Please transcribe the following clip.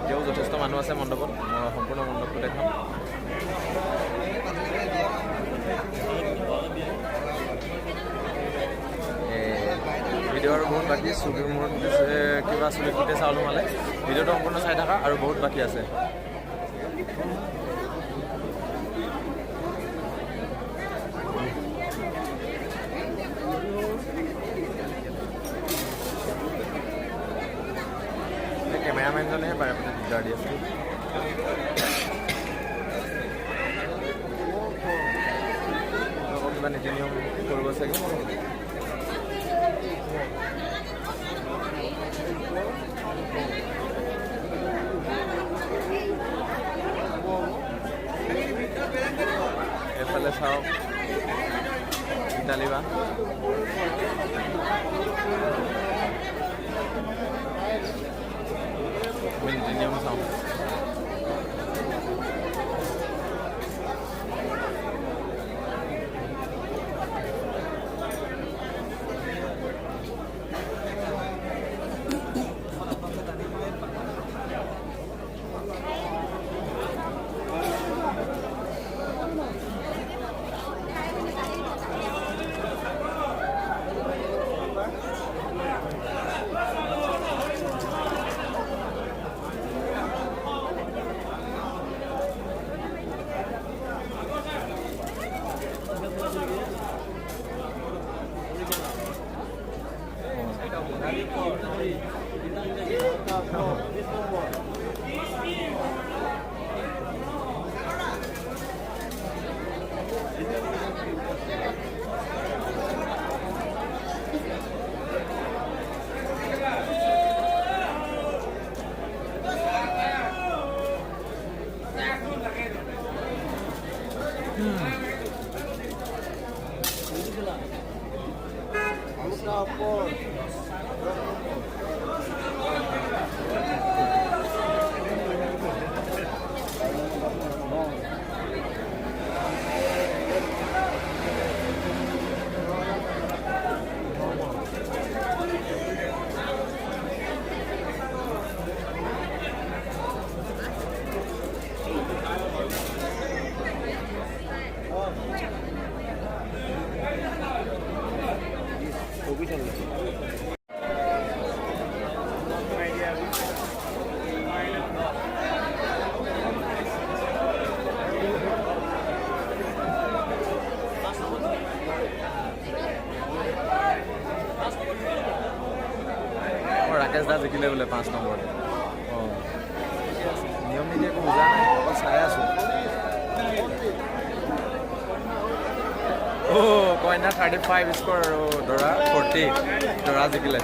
এতিয়াও যথেষ্ট মানুহ আছে মণ্ডপত সম্পূৰ্ণ মণ্ডপটো দেখাম ভিডিঅ' আৰু বহুত বাকী চুলিৰ মূৰত কিবা চুলি ফুটে চাউল সোমালে ভিডিঅ'টো সম্পূৰ্ণ চাই থাকা আৰু বহুত বাকী আছে কেমেৰামেনজনেহে পাৰে মানে দিগদাৰ দি আছে কিবা নীতি নিয়ম কৰিব চাগে এফালে চাওক ইটালী বা নীতি নিয়ম চাওঁ ৰাকেশ দা জিকিলে বোলে 5 নম্বৰ নিয়ম নীতি একো বুজা নাই অকল চাই আছো কইনা 35 স্ক'ৰ আৰু দৰা 40 দৰা জিকিলে